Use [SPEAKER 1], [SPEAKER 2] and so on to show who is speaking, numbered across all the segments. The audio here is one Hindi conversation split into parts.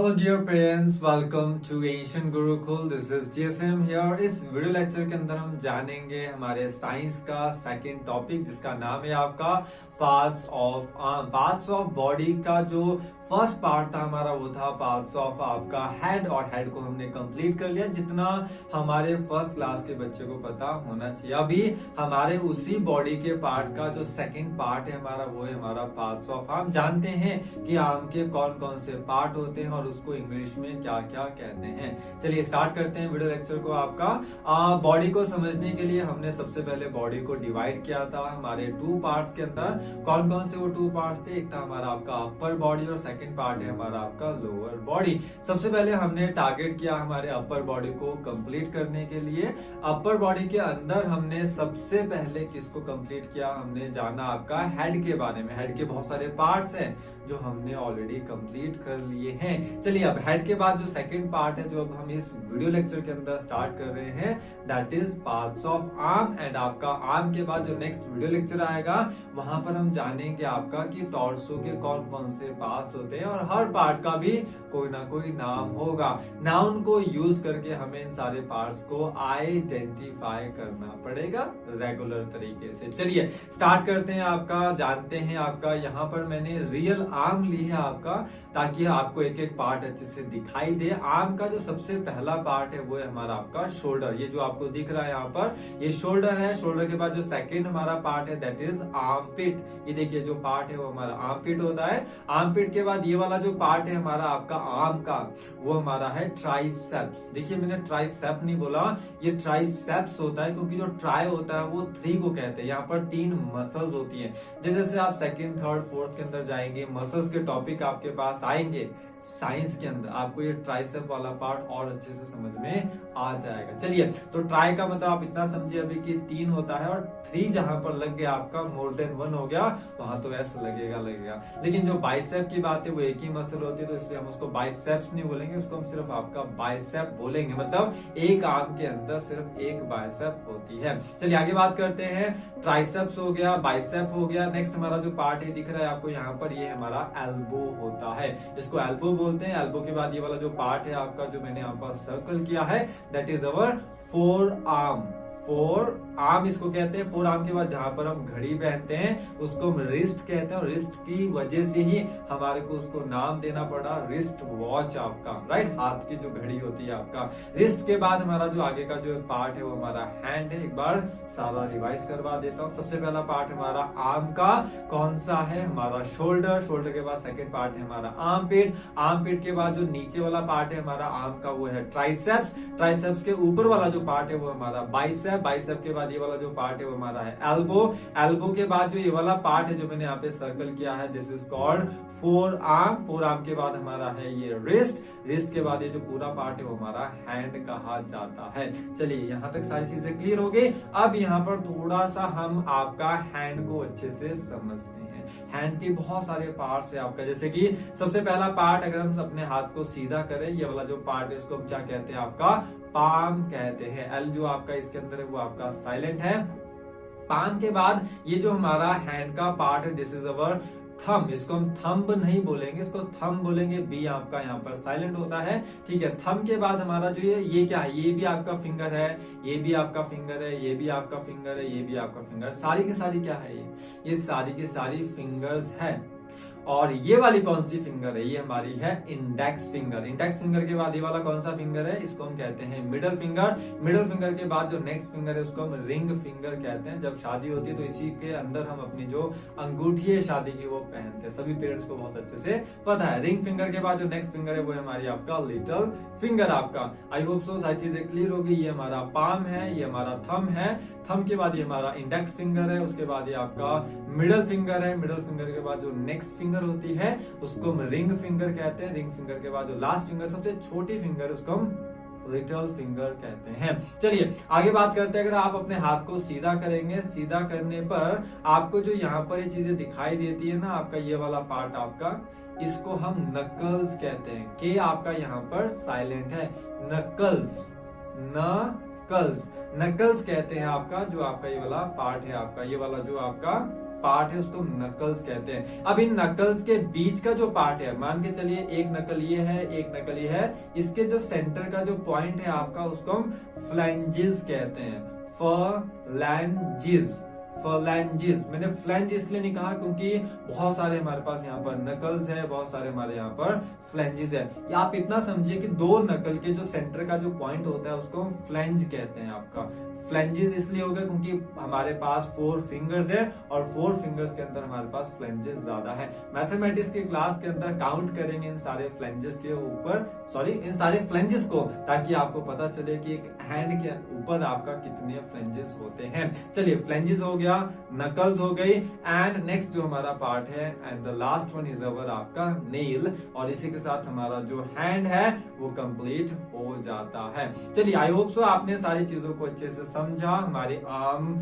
[SPEAKER 1] Hello dear parents, welcome to Asian Gurukul. This is GSM here. इस वीडियो लेक्चर के अंदर हम जानेंगे हमारे साइंस का सेकंड टॉपिक जिसका नाम है आपका parts of arm. Parts of body का जो फर्स्ट पार्ट था हमारा वो था पार्ट्स ऑफ आपका हेड, और हेड को हमने कंप्लीट कर लिया जितना हमारे फर्स्ट क्लास के बच्चे को पता होना चाहिए। अभी हमारे उसी बॉडी के पार्ट का जो सेकंड पार्ट है हमारा वो है हमारा पार्ट्स ऑफ आर्म। जानते हैं कि आर्म के कौन कौन से पार्ट होते हैं और उसको इंग्लिश में क्या क्या कहते हैं। चलिए स्टार्ट करते हैं वीडियो लेक्चर को। आपका बॉडी को समझने के लिए हमने सबसे पहले बॉडी को डिवाइड किया था हमारे टू पार्ट्स के अंदर। कौन कौन से वो टू पार्ट्स थे? एक था हमारा आपका अपर बॉडी और सेकंड पार्ट है हमारा आपका लोअर बॉडी। सबसे पहले हमने टारगेट किया हमारे अपर बॉडी को कंप्लीट करने के लिए। अपर बॉडी के अंदर हमने सबसे पहले किसको कंप्लीट किया? हमने जाना आपका हेड के बारे में। हेड के बहुत सारे पार्ट्स हैं जो हमने ऑलरेडी कंप्लीट कर लिए हैं। चलिए अब हेड के बाद जो सेकंड पार्ट है जो अब हम इस वीडियो लेक्चर के अंदर स्टार्ट कर रहे हैं that is parts of arm. And आपका आर्म के बाद जो नेक्स्ट वीडियो लेक्चर आएगा वहां पर हम जानेंगे आपका कि टॉर्सो के कौन कौन से पार्ट्स होते हैं और हर पार्ट का भी कोई ना कोई नाम होगा। नाउन को यूज करके हमें इन सारे पार्ट्स को आइडेंटिफाई करना पड़ेगा रेगुलर तरीके से। चलिए स्टार्ट करते हैं। आपका जानते हैं आपका यहाँ पर मैंने रियल आर्म ली है आपका ताकि आपको एक एक पार्ट अच्छे से दिखाई दे। आर्म का जो सबसे पहला पार्ट है वो है हमारा आपका शोल्डर। ये जो आपको दिख रहा है यहाँ पर ये शोल्डर है। शोल्डर के बाद जो सेकंड हमारा पार्ट है दैट इज आर्म पिट। ये देखिए जो पार्ट है वो हमारा आर्म पिट होता है। आर्म पिट के बाद ये वाला जो पार्ट है हमारा आपका आर्म का वो हमारा है ट्राइसेप्स। देखिए मैंने ट्राइसेप नहीं बोला, ये ट्राइसेप्स होता है क्योंकि जो ट्राई होता है वो 3 को कहते हैं। यहाँ पर 3 मसल्स होती हैं। जैसे जैसे आप सेकंड थर्ड फोर्थ के अंदर जाएंगे मसल्स के टॉपिक आपके पास आएंगे साइंस के अंदर आपको ये ट्राइसेप वाला पार्ट और अच्छे से समझ में आ जाएगा। चलिए तो ट्राई का मतलब आप इतना समझिए अभी कि 3 होता है और 3 जहां पर लग गया आपका मोर देन 1 हो गया वहां तो ऐसा लगेगा। लेकिन जो बाइसेप की बात है वो एक ही मसल होती है तो इसलिए हम उसको बाइसेप्स नहीं बोलेंगे, उसको हम सिर्फ आपका बाइसेप बोलेंगे। मतलब एक आर्म के अंदर सिर्फ एक बाइसेप होती है। चलिए आगे बात करते हैं। ट्राइसेप्स हो गया, बाइसेप हो गया। नेक्स्ट हमारा जो पार्ट है दिख रहा है आपको यहाँ पर ये हमारा एल्बो होता है। इसको एल्बो बोलते हैं। एल्बो के बाद ये वाला जो पार्ट है आपका जो मैंने यहाँ पर सर्कल किया है that is our four arm. Four arm इसको कहते हैं। फोर आर्म के बाद जहां पर हम घड़ी पहनते हैं उसको हम रिस्ट कहते हैं और रिस्ट की वजह से ही हमारे को उसको नाम देना पड़ा रिस्ट वॉच आपका, राइट? हाथ की जो घड़ी होती है आपका। रिस्ट के बाद हमारा जो आगे का जो पार्ट है वो हमारा हैंड है। एक बार सारा रिवाइज करवा देता हूँ। सबसे पहला पार्ट हमारा आर्म का कौन सा है? हमारा शोल्डर। शोल्डर के बाद सेकेंड पार्ट है हमारा आर्म पिट। आर्म पिट के बाद जो नीचे वाला पार्ट है हमारा आर्म का वो है ट्राइसेप्स। ट्राइसेप्स के ऊपर वाला जो पार्ट है वो हमारा बाइसेप। बाइसेप के बाद ये वाला जो पार्ट है वो हमारा है एल्बो। एल्बो के बाद जो ये वाला पार्ट है जो मैंने यहाँ पे सर्कल किया है this is called four arm. Four arm के बाद हमारा है ये रिस्ट। रिस्ट के बाद ये जो पूरा पार्ट है वो हमारा हैंड कहा जाता है। चलिए यहाँ तक सारी चीजें क्लियर हो गई। अब यहाँ पर थोड़ा सा हम आपका हैंड को अच्छे से समझते हैं। हैंड के बहुत सारे पार्ट्स है आपका, जैसे कि सबसे पहला पार्ट अगर हम अपने हाथ को सीधा करें ये वाला जो पार्ट है इसको हम क्या कहते हैं? आपका पाम कहते हैं। एल जो आपका इसके अंदर है वो आपका साइलेंट है। पाम के बाद ये जो हमारा हैंड का पार्ट है दिस इज अवर थंब। इसको हम थंब नहीं बोलेंगे, इसको थंब बोलेंगे। बी आपका यहाँ पर साइलेंट होता है, ठीक है। थंब के बाद हमारा जो ये क्या है? ये भी आपका फिंगर है, ये भी आपका फिंगर है, ये भी आपका फिंगर है, ये भी आपका फिंगर। सारी की सारी क्या है? ये सारी की सारी फिंगर्स है। और ये वाली कौन सी फिंगर है? ये हमारी है इंडेक्स फिंगर। इंडेक्स फिंगर के बाद ये वाला कौन सा फिंगर है? इसको हम कहते हैं मिडल फिंगर। मिडल फिंगर के बाद जो नेक्स्ट फिंगर है उसको हम रिंग फिंगर कहते हैं। जब शादी होती है तो इसी के अंदर हम अपनी जो अंगूठी है शादी की वो पहनते हैं। सभी पेरेंट्स को बहुत अच्छे से पता है। रिंग फिंगर के बाद जो नेक्स्ट फिंगर है वो है हमारी आपका लिटिल फिंगर आपका। आई होप सो सारी चीजें क्लियर होगी। ये हमारा पाम है, ये हमारा थंब है। थंब के बाद ये हमारा इंडेक्स फिंगर है, उसके बाद ये आपका मिडल फिंगर है। मिडल फिंगर के बाद जो नेक्स्ट फिंगर होती है उसको हम रिंग फिंगर कहते हैं। रिंग फिंगर के बाद जो लास्ट फिंगर सबसे छोटी फिंगर उसको हम लिटिल फिंगर कहते हैं। चलिए आगे बात करते हैं। अगर आप अपने हाथ को सीधा करेंगे, सीधा करने पर आपको जो यहाँ पर ये चीजें दिखाई देती है ना आपका ये वाला पार्ट आपका, इसको हम नकल्स कहते हैं। के आपका यहाँ पर साइलेंट है। नकल्स, नकल्स, नकल्स कहते हैं आपका जो आपका ये वाला पार्ट है आपका, ये वाला जो आपका पार्ट है उसको नकल्स कहते हैं। अब इन नकल्स के बीच का जो पार्ट है, मान के चलिए एक नकल ये है, एक नकल ये है, इसके जो सेंटर का जो पॉइंट है आपका उसको हम फ्लैंजेस कहते हैं। फलैंजिस, फ्लैंजिस, मैंने फ्लैंज इसलिए नहीं कहा क्योंकि बहुत सारे हमारे पास यहाँ पर नकल्स है, बहुत सारे हमारे यहाँ पर फ्लैंजिस है। या आप इतना समझिए कि दो नकल के जो सेंटर का जो पॉइंट होता है उसको हम फ्लैंज कहते हैं। आपका फ्लैंजेस इसलिए हो गया क्योंकि हमारे पास 4 फिंगर्स है और 4 फिंगर्स के अंदर हमारे पास फ्लैंजेस ज्यादा है। मैथमेटिक्स की क्लास के अंदर काउंट करेंगे इन सारे फ्लैंजेस के ऊपर, सॉरी इन सारे फ्लैंजेस को, ताकि आपको पता चले कि एक हैंड के ऊपर आपका कितने फ्लैंजेस होते हैं। चलिए फ्लैंजेस हो गया, नकल्स हो गई, एंड नेक्स्ट जो हमारा पार्ट है and the last one is our आपका नेल, और इसी के साथ हमारा जो हैंड है वो कंप्लीट हो जाता है। चलिए आई होप सो आपने सारी चीजों को अच्छे से समझा, हमारे आर्म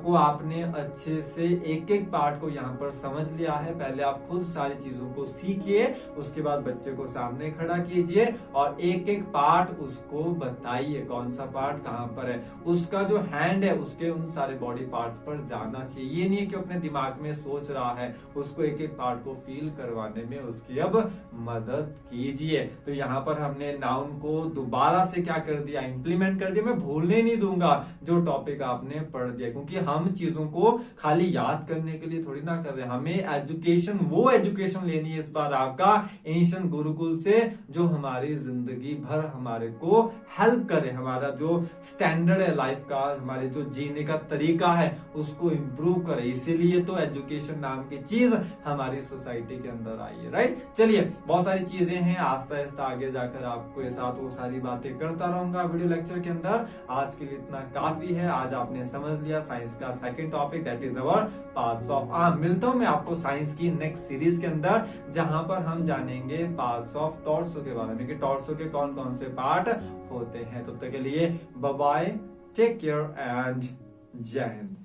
[SPEAKER 1] को आपने अच्छे से एक एक पार्ट को यहाँ पर समझ लिया है। पहले आप खुद सारी चीजों को सीखिए, उसके बाद बच्चे को सामने खड़ा कीजिए और एक एक पार्ट उसको बताइए कौन सा पार्ट कहाँ पर है। उसका जो हैंड है उसके उन सारे बॉडी पार्ट्स पर जाना चाहिए। ये नहीं है कि अपने दिमाग में सोच रहा है, उसको एक एक पार्ट को फील करवाने में उसकी अब मदद कीजिए। तो यहाँ पर हमने नाउन को दोबारा से क्या कर दिया, इंप्लीमेंट कर दिया। मैं भूलने नहीं दूंगा जो टॉपिक आपने पढ़ दिया, क्योंकि हम चीजों को खाली याद करने के लिए थोड़ी ना कर रहे, हमें एजुकेशन, वो एजुकेशन लेनी है इस बार आपका एशियन गुरुकुल से, जो हमारी जिंदगी भर हमारे को हेल्प करे, हमारा जो स्टैंडर्ड है लाइफ का, हमारे जो जीने का तरीका है उसको इंप्रूव करे। इसीलिए तो एजुकेशन नाम की चीज हमारी सोसाइटी के अंदर आई है, राइट। चलिए बहुत सारी चीजें हैं, आस्ता आस्ता आगे जाकर आपके साथ वो सारी बातें करता रहूंगा वीडियो लेक्चर के अंदर। आज के लिए इतना काफी है, आज आपने समझ लिया साइंस का second topic, that is our parts of arm. मिलता हूं मैं आपको साइंस की नेक्स्ट सीरीज के अंदर, जहां पर हम जानेंगे पार्ट्स ऑफ टॉर्सो के बारे में, कि टॉर्सो के कौन कौन से पार्ट होते हैं। तब तक के लिए bye bye, take care and Jai Hind.